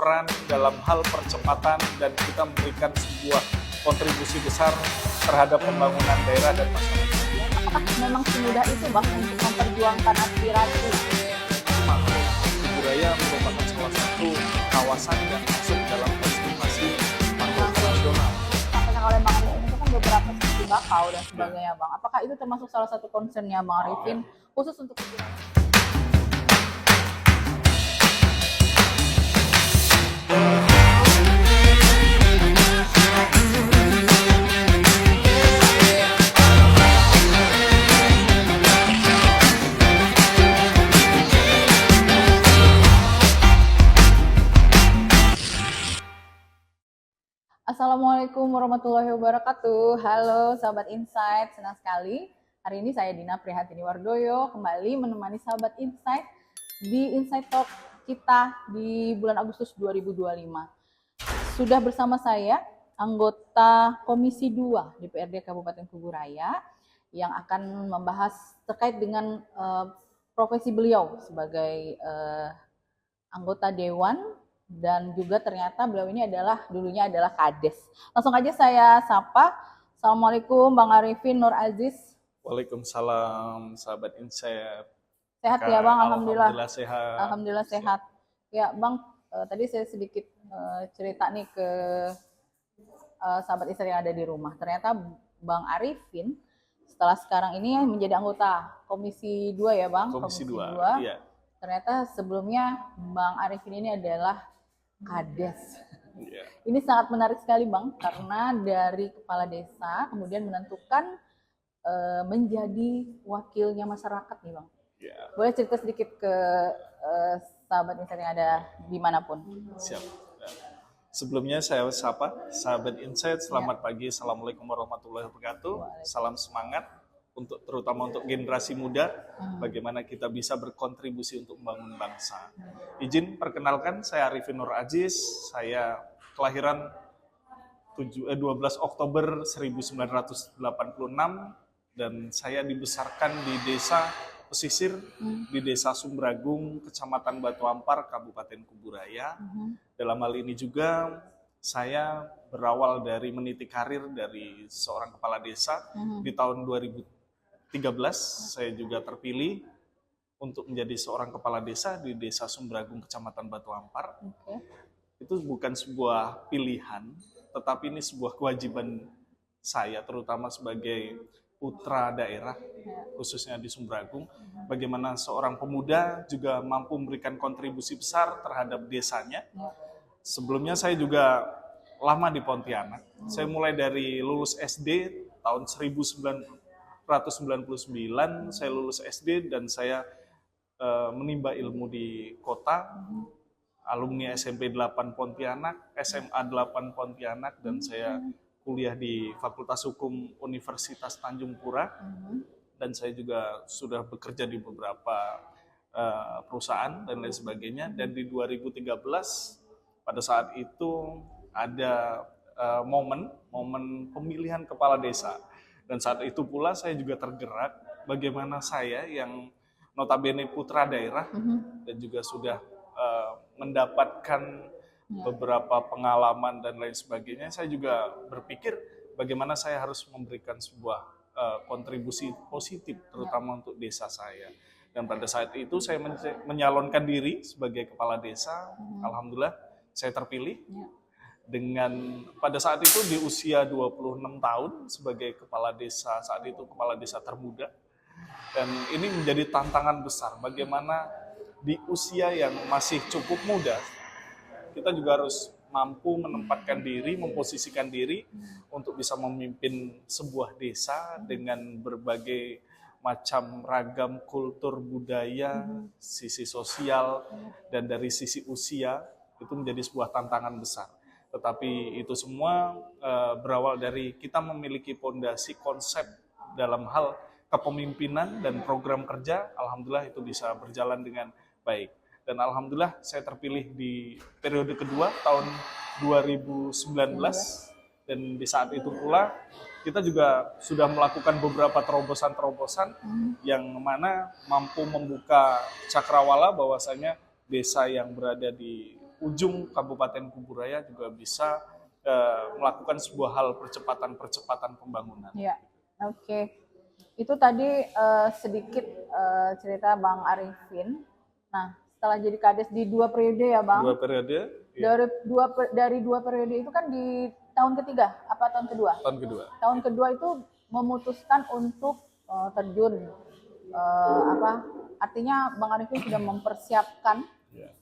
berperan dalam hal percepatan dan kita memberikan sebuah kontribusi besar terhadap pembangunan daerah dan masyarakat. Apakah memang semudah itu Bang untuk memperjuangkan aspirasi? Kuburaya merupakan salah satu kawasan yang masuk dalam estimasi makro nasional. Sampaikan oleh Bang Arifin itu kan beberapa seperti bakau dan sebagainya Bang. Apakah itu termasuk salah satu concernnya Bang Arifin khusus untuk kuburaya? Assalamualaikum warahmatullahi wabarakatuh. Halo sahabat Insight, senang sekali. Hari ini saya Dina Prihatini Wardoyo kembali menemani sahabat Insight di Insight Talk kita di bulan Agustus 2025. Sudah bersama saya anggota Komisi 2 DPRD Kabupaten Kuburaya yang akan membahas terkait dengan profesi beliau sebagai anggota Dewan. Dan juga ternyata beliau ini dulunya adalah Kades. Langsung aja saya sapa. Assalamualaikum Bang Arifin Nur Aziz. Waalaikumsalam sahabat Insight. Sehat ya Bang? Alhamdulillah. Alhamdulillah sehat. Alhamdulillah sehat. Ya Bang, tadi saya sedikit cerita nih ke sahabat Insight yang ada di rumah. Ternyata Bang Arifin setelah sekarang ini menjadi anggota Komisi 2 ya Bang? Komisi 2, iya. Ternyata sebelumnya Bang Arifin ini adalah Kades. Yeah. Ini sangat menarik sekali Bang, karena dari kepala desa kemudian menentukan menjadi wakilnya masyarakat nih Bang. Yeah. Boleh cerita sedikit ke sahabat Insight yang ada dimanapun? Siap. Sebelumnya saya sapa sahabat Insight, selamat pagi, assalamualaikum warahmatullahi wabarakatuh. Salam semangat terutama untuk generasi muda, bagaimana kita bisa berkontribusi untuk membangun bangsa. Izin perkenalkan, saya Arifin Nur Aziz, saya kelahiran 12 Oktober 1986 dan saya dibesarkan di desa pesisir, di desa Sumbragung, Kecamatan Batu Ampar, Kabupaten Kuburaya. Dalam hal ini juga saya berawal dari meniti karir dari seorang kepala desa di tahun 2013 saya juga terpilih untuk menjadi seorang kepala desa di Desa Sumbragung, Kecamatan Batu Ampar. Itu bukan sebuah pilihan, tetapi ini sebuah kewajiban saya, terutama sebagai putra daerah, khususnya di Sumbragung. Bagaimana seorang pemuda juga mampu memberikan kontribusi besar terhadap desanya. Sebelumnya saya juga lama di Pontianak. Saya mulai dari lulus SD tahun 1999, saya lulus SD dan saya menimba ilmu di kota, alumni SMP 8 Pontianak, SMA 8 Pontianak, dan saya kuliah di Fakultas Hukum Universitas Tanjung Pura, dan saya juga sudah bekerja di beberapa perusahaan dan lain sebagainya. Dan di 2013 pada saat itu ada momen pemilihan kepala desa. Dan saat itu pula saya juga tergerak bagaimana saya yang notabene putra daerah dan juga sudah mendapatkan beberapa pengalaman dan lain sebagainya. Saya juga berpikir bagaimana saya harus memberikan sebuah kontribusi positif terutama untuk desa saya. Dan pada saat itu saya menyalonkan diri sebagai kepala desa. Alhamdulillah saya terpilih. Dengan pada saat itu di usia 26 tahun sebagai kepala desa, saat itu kepala desa termuda. Dan ini menjadi tantangan besar bagaimana di usia yang masih cukup muda kita juga harus mampu menempatkan diri, memposisikan diri untuk bisa memimpin sebuah desa dengan berbagai macam ragam kultur budaya, sisi sosial dan dari sisi usia itu menjadi sebuah tantangan besar. Tetapi itu semua berawal dari kita memiliki fondasi konsep dalam hal kepemimpinan dan program kerja. Alhamdulillah itu bisa berjalan dengan baik. Dan alhamdulillah saya terpilih di periode kedua tahun 2019. Dan di saat itu pula kita juga sudah melakukan beberapa terobosan-terobosan yang mana mampu membuka cakrawala bahwasanya desa yang berada di ujung Kabupaten Kuburaya juga bisa melakukan sebuah hal percepatan pembangunan. Ya, oke. Itu tadi sedikit cerita Bang Arifin. Nah, setelah jadi kades di 2 periode ya Bang? 2 periode. Dari 2 periode itu kan di tahun ketiga apa tahun kedua? Tahun kedua. Tahun kedua itu memutuskan untuk terjun artinya Bang Arifin sudah mempersiapkan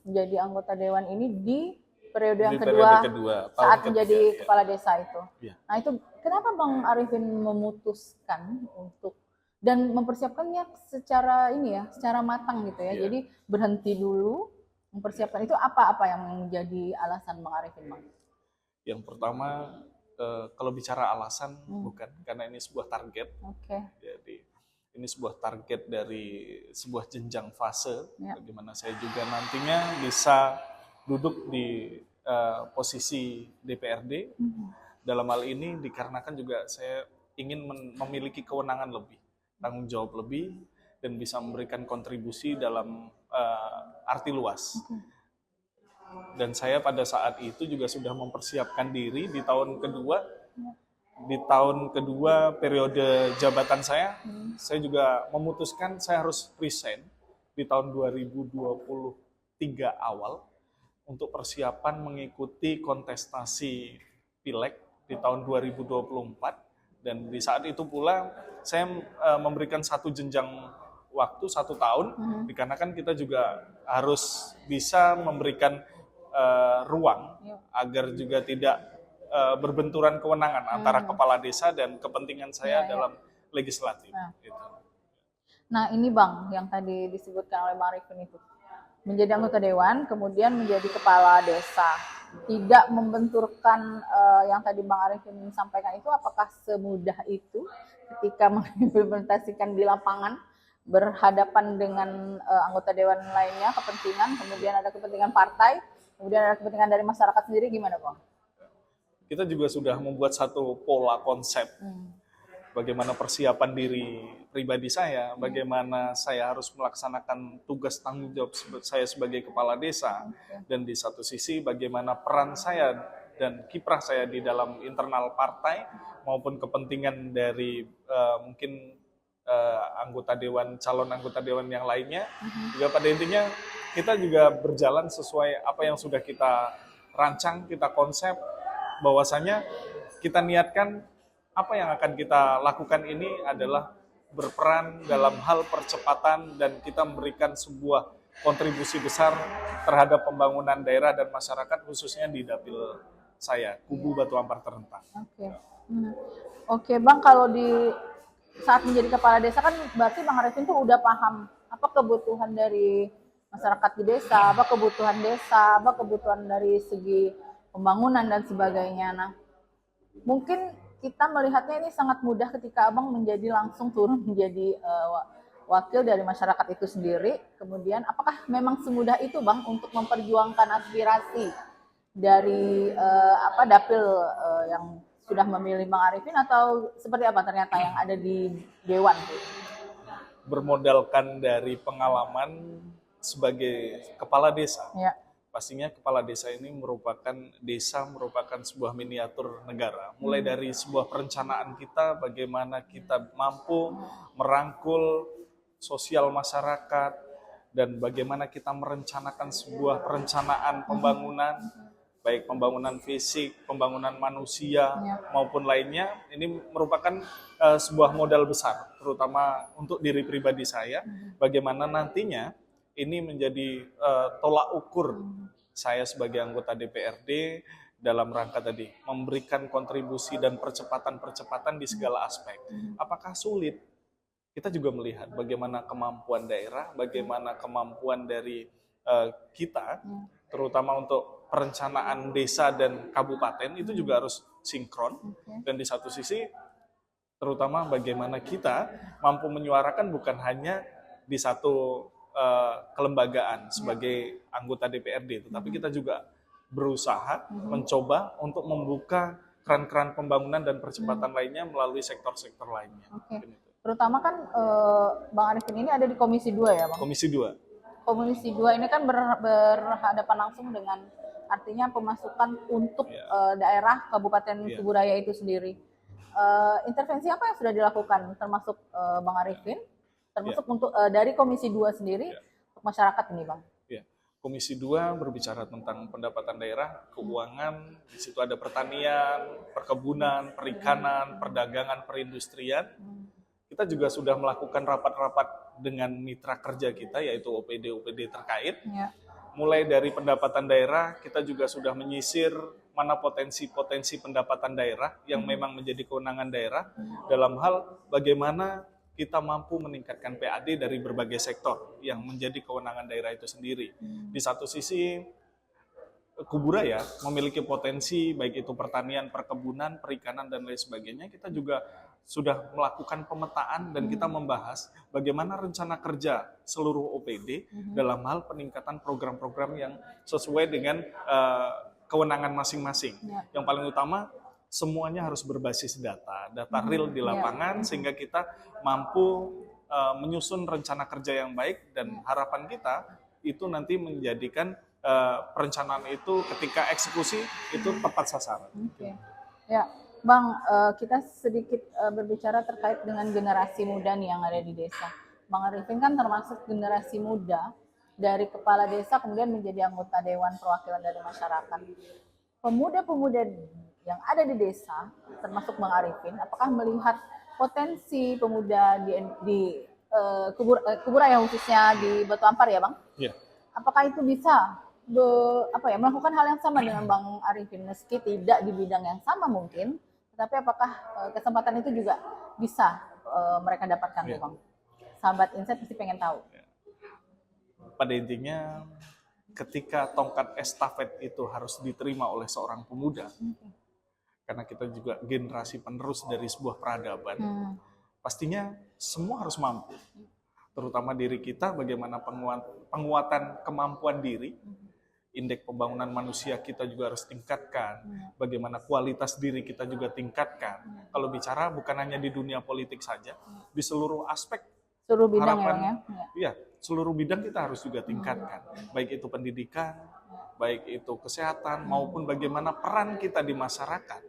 menjadi anggota dewan ini di periode yang kedua saat menjadi kepala desa itu. Nah itu kenapa Bang Arifin memutuskan untuk dan mempersiapkannya secara secara matang gitu ya. Jadi berhenti dulu mempersiapkan itu apa yang menjadi alasan Bang Arifin, Bang? Yang pertama kalau bicara alasan bukan karena ini sebuah target. Jadi ini sebuah target dari sebuah jenjang fase bagaimana saya juga nantinya bisa duduk di posisi DPRD. Dalam hal ini dikarenakan juga saya ingin memiliki kewenangan lebih, tanggung jawab lebih, dan bisa memberikan kontribusi dalam arti luas. Dan saya pada saat itu juga sudah mempersiapkan diri di tahun kedua periode jabatan saya juga memutuskan saya harus resign di tahun 2023 awal untuk persiapan mengikuti kontestasi Pileg di tahun 2024, dan di saat itu pula saya memberikan satu jenjang waktu 1 tahun dikarenakan kita juga harus bisa memberikan ruang agar juga tidak berbenturan kewenangan antara kepala desa dan kepentingan saya dalam legislatif. Nah ini Bang yang tadi disebutkan oleh Bang Arifin itu menjadi anggota dewan kemudian menjadi kepala desa, tidak membenturkan yang tadi Bang Arifin sampaikan itu, apakah semudah itu ketika mengimplementasikan di lapangan berhadapan dengan anggota dewan lainnya, kepentingan, kemudian ada kepentingan partai, kemudian ada kepentingan dari masyarakat sendiri, gimana Bang? Kita juga sudah membuat satu pola konsep bagaimana persiapan diri pribadi saya, bagaimana saya harus melaksanakan tugas tanggung jawab saya sebagai kepala desa, dan di satu sisi bagaimana peran saya dan kiprah saya di dalam internal partai maupun kepentingan dari mungkin calon anggota dewan yang lainnya. Juga pada intinya kita juga berjalan sesuai apa yang sudah kita rancang, kita konsep, bahwasanya kita niatkan apa yang akan kita lakukan ini adalah berperan dalam hal percepatan dan kita memberikan sebuah kontribusi besar terhadap pembangunan daerah dan masyarakat, khususnya di dapil saya, Kubu Batu Ampar Terentang. Oke Bang, kalau di saat menjadi kepala desa kan berarti Bang Arifin tuh udah paham apa kebutuhan dari masyarakat di desa, apa kebutuhan desa, apa kebutuhan dari segi pembangunan dan sebagainya. Nah, mungkin kita melihatnya ini sangat mudah ketika Abang menjadi langsung turun menjadi wakil dari masyarakat itu sendiri. Kemudian apakah memang semudah itu Bang untuk memperjuangkan aspirasi dari dapil yang sudah memilih Bang Arifin, atau seperti apa ternyata yang ada di dewan? Bermodalkan dari pengalaman sebagai kepala desa. Pastinya kepala desa ini merupakan sebuah miniatur negara. Mulai dari sebuah perencanaan kita, bagaimana kita mampu merangkul sosial masyarakat, dan bagaimana kita merencanakan sebuah perencanaan pembangunan, baik pembangunan fisik, pembangunan manusia, maupun lainnya. Ini merupakan sebuah modal besar, terutama untuk diri pribadi saya, bagaimana nantinya ini menjadi tolak ukur saya sebagai anggota DPRD dalam rangka tadi memberikan kontribusi dan percepatan di segala aspek. Apakah sulit? Kita juga melihat bagaimana kemampuan daerah, bagaimana kemampuan dari kita, terutama untuk perencanaan desa dan kabupaten itu juga harus sinkron. Dan di satu sisi, terutama bagaimana kita mampu menyuarakan bukan hanya di satu kelembagaan sebagai anggota DPRD, tetapi kita juga berusaha mencoba untuk membuka keran-keran pembangunan dan percepatan lainnya melalui sektor-sektor lainnya. Terutama kan Bang Arifin ini ada di Komisi 2 ya Bang? Komisi 2. Komisi 2 ini kan berhadapan langsung dengan artinya pemasukan untuk Ya. daerah Kabupaten Ya. Kuburaya itu sendiri. Intervensi apa yang sudah dilakukan, termasuk Bang Arifin, termasuk untuk dari Komisi 2 sendiri Ya. untuk masyarakat ini, Bang? Ya. Komisi 2 berbicara tentang pendapatan daerah, keuangan, di situ ada pertanian, perkebunan, perikanan, perdagangan, perindustrian. Kita juga sudah melakukan rapat-rapat dengan mitra kerja kita, yaitu OPD-OPD terkait. Ya. Mulai dari pendapatan daerah, kita juga sudah menyisir mana potensi-potensi pendapatan daerah yang memang menjadi kewenangan daerah dalam hal bagaimana kita mampu meningkatkan PAD dari berbagai sektor yang menjadi kewenangan daerah itu sendiri. Di satu sisi, Kuburaya memiliki potensi baik itu pertanian, perkebunan, perikanan, dan lain sebagainya. Kita juga sudah melakukan pemetaan dan kita membahas bagaimana rencana kerja seluruh OPD dalam hal peningkatan program-program yang sesuai dengan kewenangan masing-masing. Ya. Yang paling utama, semuanya harus berbasis data real di lapangan, sehingga kita mampu menyusun rencana kerja yang baik, dan harapan kita itu nanti menjadikan perencanaan itu ketika eksekusi itu tepat sasaran. Oke. Ya, Bang, kita sedikit berbicara terkait dengan generasi muda nih yang ada di desa. Bang Arifin kan termasuk generasi muda dari kepala desa kemudian menjadi anggota Dewan Perwakilan dari Masyarakat. Pemuda-pemuda yang ada di desa, termasuk Bang Arifin, apakah melihat potensi pemuda di Kuburaya khususnya di Batu Ampar ya, Bang? Ya. Apakah itu bisa melakukan hal yang sama dengan Bang Arifin, meski tidak di bidang yang sama mungkin, tetapi apakah kesempatan itu juga bisa mereka dapatkan, Ya. Bang? Sahabat Insight pasti pengen tahu. Pada intinya, ketika tongkat estafet itu harus diterima oleh seorang pemuda, karena kita juga generasi penerus dari sebuah peradaban, pastinya semua harus mampu. Terutama diri kita, bagaimana penguatan kemampuan diri, indeks pembangunan manusia kita juga harus tingkatkan, bagaimana kualitas diri kita juga tingkatkan. Kalau bicara bukan hanya di dunia politik saja, di seluruh aspek Seluruh bidang harapan, ya, Bang, ya? iya, seluruh bidang kita harus juga tingkatkan, baik itu pendidikan, baik itu kesehatan, maupun bagaimana peran kita di masyarakat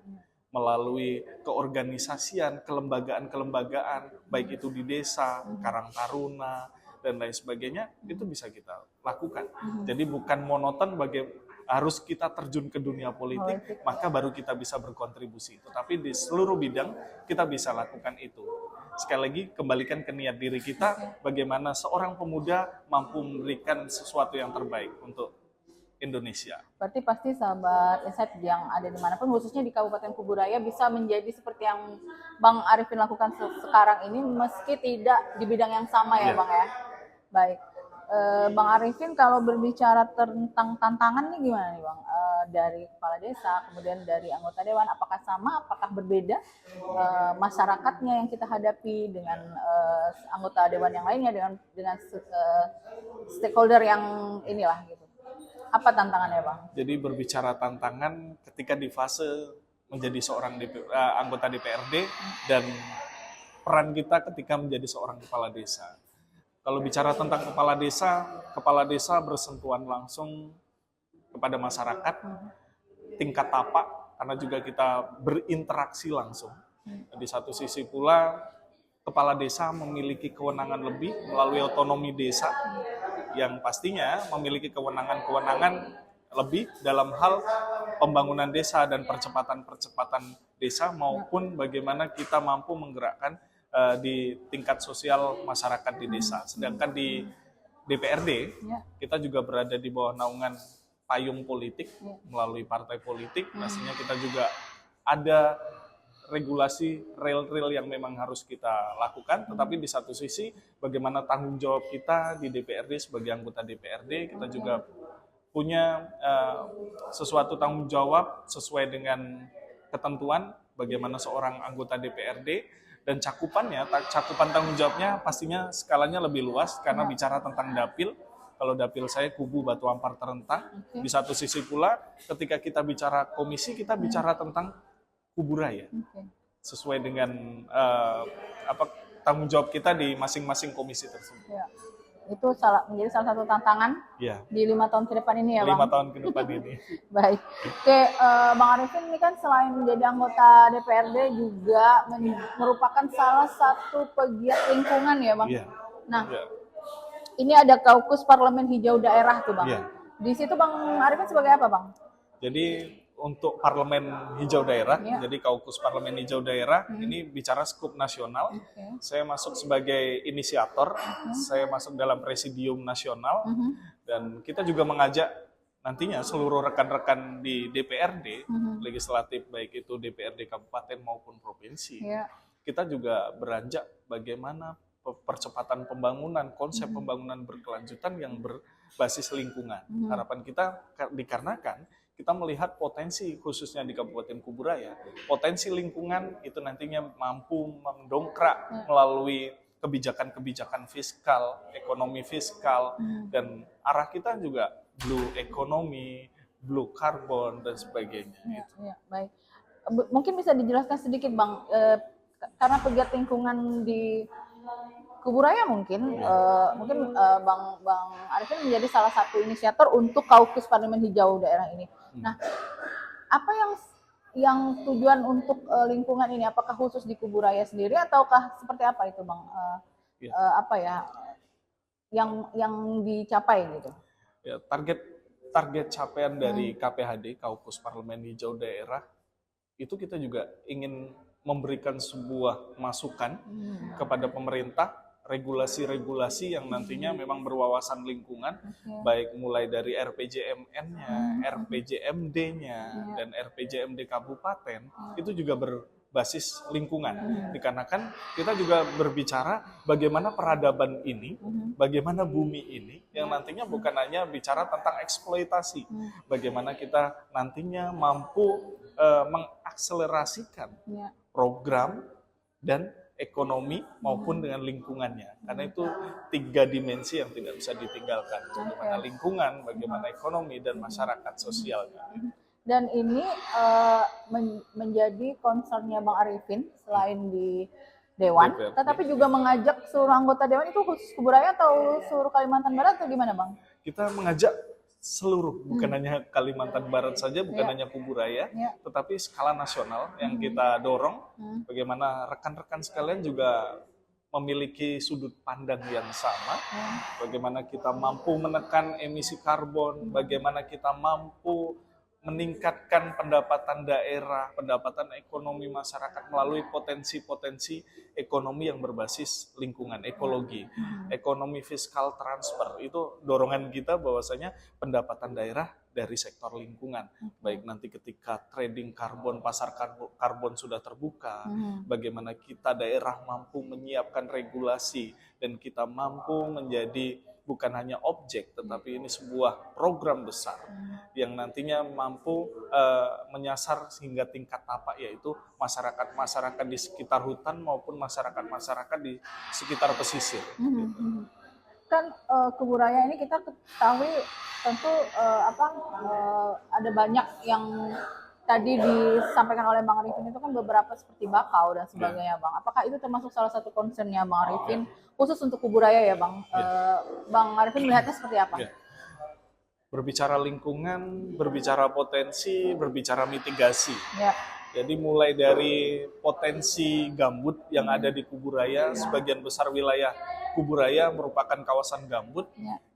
melalui keorganisasian, kelembagaan-kelembagaan, baik itu di desa, Karang Taruna, dan lain sebagainya, itu bisa kita lakukan. Jadi bukan monoton harus kita terjun ke dunia politik, maka baru kita bisa berkontribusi. Tetapi di seluruh bidang kita bisa lakukan itu. Sekali lagi, kembalikan ke niat diri kita, bagaimana seorang pemuda mampu memberikan sesuatu yang terbaik untuk Indonesia. Berarti pasti sahabat Insight yang ada dimanapun, khususnya di Kabupaten Kuburaya, bisa menjadi seperti yang Bang Arifin lakukan sekarang ini, meski tidak di bidang yang sama ya, Bang ya. Baik, Bang Arifin, kalau berbicara tentang tantangan nih gimana nih, Bang? Dari kepala desa, kemudian dari anggota dewan, apakah sama, apakah berbeda masyarakatnya yang kita hadapi dengan anggota dewan yang lainnya, dengan stakeholder yang inilah gitu. Apa tantangannya, Bang? Jadi berbicara tantangan ketika di fase menjadi seorang anggota DPRD dan peran kita ketika menjadi seorang kepala desa. Kalau bicara tentang kepala desa bersentuhan langsung kepada masyarakat, tingkat tapak, karena juga kita berinteraksi langsung. Di satu sisi pula, kepala desa memiliki kewenangan lebih melalui otonomi desa, yang pastinya memiliki kewenangan-kewenangan lebih dalam hal pembangunan desa dan percepatan-percepatan desa, maupun bagaimana kita mampu menggerakkan di tingkat sosial masyarakat di desa. Sedangkan di DPRD, kita juga berada di bawah naungan payung politik melalui partai politik. Pastinya kita juga ada regulasi real yang memang harus kita lakukan, tetapi di satu sisi bagaimana tanggung jawab kita di DPRD sebagai anggota DPRD, kita juga punya sesuatu tanggung jawab sesuai dengan ketentuan bagaimana seorang anggota DPRD, dan cakupan tanggung jawabnya pastinya skalanya lebih luas karena bicara tentang dapil. Kalau dapil saya kubu Batu Ampar Terentang. Di satu sisi pula ketika kita bicara komisi, kita bicara tentang Kuburaya. Sesuai dengan tanggung jawab kita di masing-masing komisi tersebut. Ya. itu menjadi salah satu tantangan Ya, di 5 tahun ke depan ini ya 5 Bang. tahun ke depan ini. Baik. Oke, Bang Arifin ini kan selain menjadi anggota DPRD juga merupakan salah satu pegiat lingkungan ya Bang. Iya. Nah, Iya. ini ada Kaukus Parlemen Hijau Daerah tuh Bang. Iya. Di situ Bang Arifin sebagai apa Bang? Jadi untuk Parlemen Hijau Daerah, Iya. jadi Kaukus Parlemen Hijau Daerah ini bicara skup nasional. Oke. Saya masuk sebagai inisiator, saya masuk dalam presidium nasional, dan kita juga mengajak nantinya seluruh rekan-rekan di DPRD, legislatif baik itu DPRD kabupaten maupun provinsi, Iya. kita juga beranjak bagaimana percepatan pembangunan, konsep pembangunan berkelanjutan yang berbasis lingkungan. Harapan kita dikarenakan kita melihat potensi khususnya di Kabupaten Kuburaya, potensi lingkungan itu nantinya mampu mendongkrak melalui kebijakan-kebijakan fiskal, ekonomi fiskal, dan arah kita juga blue economy, blue carbon, dan sebagainya. Iya, iya, baik. Mungkin bisa dijelaskan sedikit Bang, karena pegiat lingkungan di Kuburaya mungkin Bang Arifin menjadi salah satu inisiator untuk Kaukus Parlemen Hijau Daerah ini. Nah, apa yang tujuan untuk lingkungan ini? Apakah khusus di Kuburaya sendiri ataukah seperti apa itu Bang? Apa ya yang dicapai gitu? Ya, target capaian dari KPHD, Kaukus Parlemen Hijau Daerah, itu kita juga ingin memberikan sebuah masukan kepada pemerintah, regulasi-regulasi yang nantinya memang berwawasan lingkungan, baik mulai dari RPJMN-nya, RPJMD-nya, dan RPJMD kabupaten, itu juga berbasis lingkungan. Dikarenakan kita juga berbicara bagaimana peradaban ini, bagaimana bumi ini, yang nantinya bukan hanya bicara tentang eksploitasi, bagaimana kita nantinya mampu mengakselerasikan program dan ekonomi maupun dengan lingkungannya, karena itu 3 dimensi yang tidak bisa ditinggalkan, bagaimana lingkungan, bagaimana ekonomi, dan masyarakat sosialnya. Dan ini menjadi concernnya Bang Arifin selain di Dewan, tetapi juga mengajak seluruh anggota Dewan, itu khusus Kuburaya atau seluruh Kalimantan Barat atau gimana Bang? Kita mengajak seluruh, bukan hanya Kalimantan Barat saja, bukan hanya Kuburaya, tetapi skala nasional yang kita dorong, bagaimana rekan-rekan sekalian juga memiliki sudut pandang yang sama, bagaimana kita mampu menekan emisi karbon, bagaimana kita mampu meningkatkan pendapatan daerah, pendapatan ekonomi masyarakat melalui potensi-potensi ekonomi yang berbasis lingkungan, ekologi, ekonomi fiskal transfer. Itu dorongan kita bahwasanya pendapatan daerah dari sektor lingkungan, baik nanti ketika trading karbon, pasar karbon sudah terbuka, bagaimana kita daerah mampu menyiapkan regulasi dan kita mampu menjadi bukan hanya objek, tetapi ini sebuah program besar yang nantinya mampu menyasar sehingga tingkat tapak, yaitu masyarakat-masyarakat di sekitar hutan maupun masyarakat-masyarakat di sekitar pesisir. Kan Kuburaya ini kita ketahui tentu ada banyak yang tadi disampaikan oleh Bang Arifin itu kan beberapa seperti bakau dan sebagainya Bang. Apakah itu termasuk salah satu concernnya Bang Arifin khusus untuk Kuburaya ya Bang? Bang Arifin melihatnya seperti apa? Berbicara lingkungan, berbicara potensi, berbicara mitigasi. Jadi mulai dari potensi gambut yang ada di Kuburaya, sebagian besar wilayah Kuburaya merupakan kawasan gambut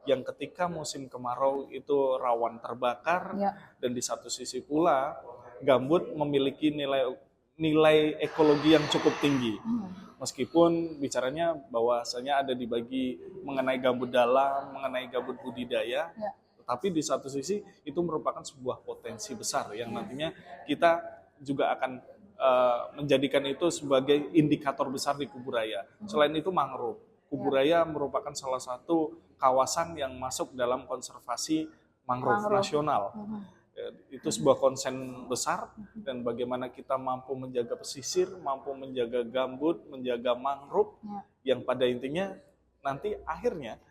yang ketika musim kemarau itu rawan terbakar, dan di satu sisi pula gambut memiliki nilai ekologi yang cukup tinggi. Meskipun bicaranya bahwasanya ada dibagi mengenai gambut dalam, mengenai gambut budidaya, tetapi di satu sisi itu merupakan sebuah potensi besar yang nantinya kita juga akan menjadikan itu sebagai indikator besar di Kuburaya. Selain itu mangrove. Kuburaya merupakan salah satu kawasan yang masuk dalam konservasi mangrove nasional. Itu sebuah konsen besar, dan bagaimana kita mampu menjaga pesisir, mampu menjaga gambut, menjaga mangrove, yang pada intinya nanti akhirnya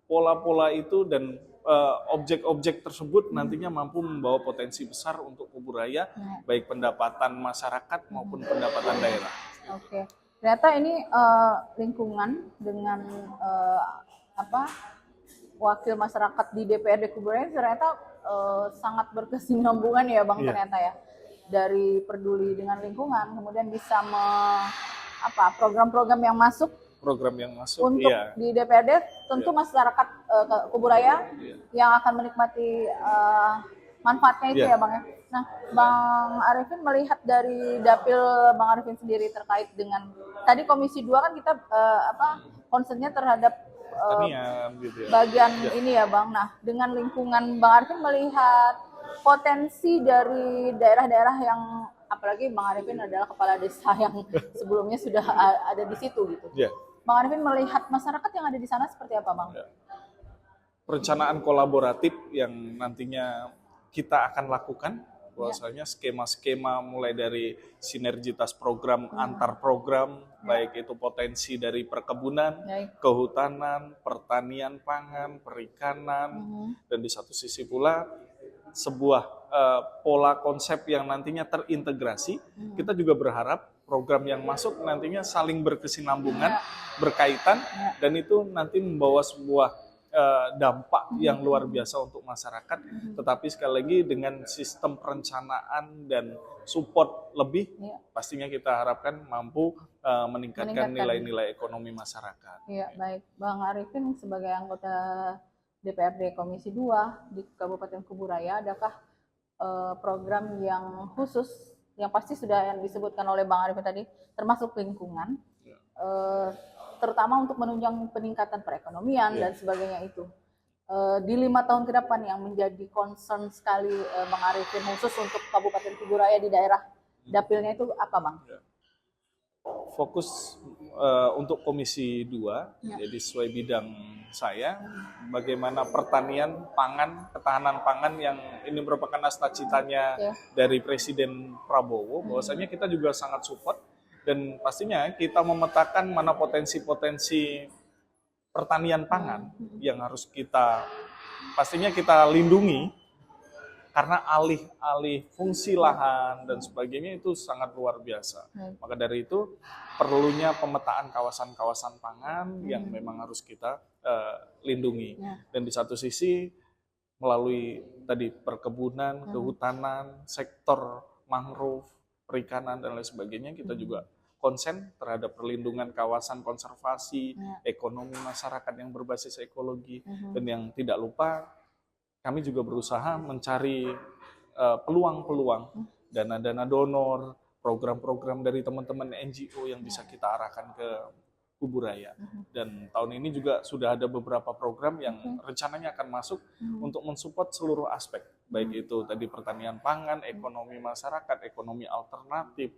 pola-pola itu dan objek-objek tersebut nantinya mampu membawa potensi besar untuk Kuburaya, baik pendapatan masyarakat maupun pendapatan daerah. Oke. Ternyata ini lingkungan dengan apa wakil masyarakat di DPRD Kuburaya ternyata sangat berkesinambungan ya Bang, ternyata ya, dari peduli dengan lingkungan, kemudian bisa program-program yang masuk untuk di DPRD, tentu masyarakat Kuburaya yang akan menikmati manfaatnya itu ya Bang ya. Nah, Bang Arifin melihat dari dapil Bang Arifin sendiri terkait dengan tadi Komisi 2 kan kita concernnya terhadap gitu ya. Bagian ini ya Bang. Nah, dengan lingkungan Bang Arifin melihat potensi dari daerah-daerah yang, apalagi Bang Arifin adalah kepala desa yang sebelumnya sudah ada di situ gitu. Bang Arifin melihat masyarakat yang ada di sana seperti apa Bang? Perencanaan kolaboratif yang nantinya kita akan lakukan, bahwasanya skema-skema mulai dari sinergitas program antar program, baik itu potensi dari perkebunan, kehutanan, pertanian pangan, perikanan, dan di satu sisi pula sebuah pola konsep yang nantinya terintegrasi. Kita juga berharap program yang masuk nantinya saling berkesinambungan, berkaitan, dan itu nanti membawa sebuah dampak yang luar biasa untuk masyarakat, tetapi sekali lagi dengan sistem perencanaan dan support lebih, pastinya kita harapkan mampu meningkatkan nilai-nilai ekonomi masyarakat. Iya, baik. Bang Arifin sebagai anggota DPRD Komisi 2 di Kabupaten Kuburaya, adakah program yang khusus, yang pasti sudah yang disebutkan oleh Bang Arifin tadi, termasuk lingkungan, terutama untuk menunjang peningkatan perekonomian dan sebagainya itu. Di 5 tahun ke depan yang menjadi concern sekali Bang Arifin khusus untuk Kabupaten Kuburaya di daerah dapilnya itu apa Bang? Fokus untuk Komisi 2, jadi sesuai bidang saya, bagaimana pertanian, pangan, ketahanan pangan yang ini merupakan cita-citanya dari Presiden Prabowo, bahwasanya kita juga sangat support. Dan pastinya kita memetakan mana potensi-potensi pertanian pangan yang harus pastinya kita lindungi, karena alih-alih fungsi lahan dan sebagainya itu sangat luar biasa. Maka dari itu perlunya pemetaan kawasan-kawasan pangan yang memang harus kita lindungi. Dan di satu sisi melalui tadi perkebunan, kehutanan, sektor mangrove, perikanan dan lain sebagainya, kita juga konsen terhadap perlindungan kawasan konservasi, ekonomi masyarakat yang berbasis ekologi, dan yang tidak lupa kami juga berusaha mencari peluang-peluang, dana-dana donor, program-program dari teman-teman NGO yang bisa kita arahkan ke Kuburaya. Dan tahun ini juga sudah ada beberapa program yang rencananya akan masuk untuk mensupport seluruh aspek, baik itu tadi pertanian pangan, ekonomi masyarakat, ekonomi alternatif,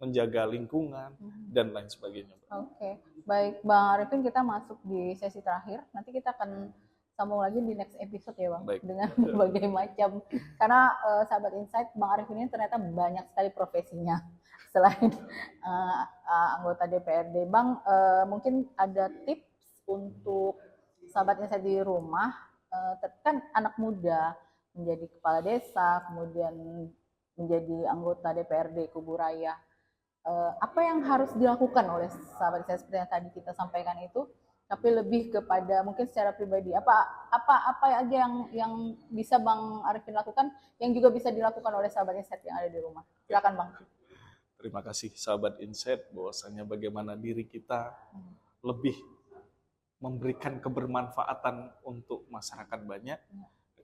menjaga lingkungan, dan lain sebagainya. Oke, baik Bang Arifin, kita masuk di sesi terakhir. Nanti kita akan sambung lagi di next episode ya Bang, dengan berbagai macam. Karena sahabat Insight, Bang Arifin ini ternyata banyak sekali profesinya. Selain anggota DPRD, Bang, mungkin ada tips untuk sahabat Insight di rumah, kan anak muda menjadi kepala desa, kemudian menjadi anggota DPRD Kuburaya. Apa yang harus dilakukan oleh sahabat saya seperti yang tadi kita sampaikan itu, tapi lebih kepada mungkin secara pribadi apa aja yang bisa Bang Arifin lakukan yang juga bisa dilakukan oleh sahabat Insight yang ada di rumah. Silakan Bang. Terima kasih sahabat Insight, bahwasanya bagaimana diri kita lebih memberikan kebermanfaatan untuk masyarakat banyak,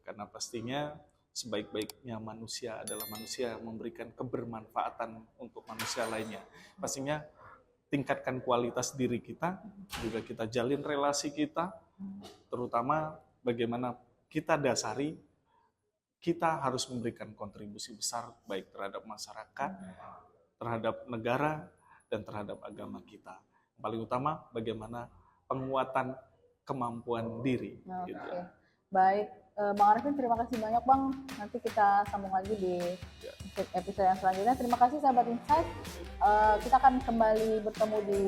karena pastinya sebaik-baiknya manusia adalah manusia yang memberikan kebermanfaatan untuk manusia lainnya. Pastinya tingkatkan kualitas diri kita, juga kita jalin relasi kita, terutama bagaimana kita dasari, kita harus memberikan kontribusi besar baik terhadap masyarakat, terhadap negara, dan terhadap agama kita. Yang paling utama bagaimana penguatan kemampuan diri. Gitu. Baik, Bang Arifin, terima kasih banyak Bang. Nanti kita sambung lagi di episode yang selanjutnya. Terima kasih sahabat Insight. Kita akan kembali bertemu di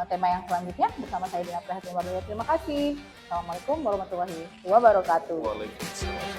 tema yang selanjutnya bersama saya Dina Prihatini Wardoyo. Terima kasih. Assalamualaikum warahmatullahi wabarakatuh. Waalaikumsalam.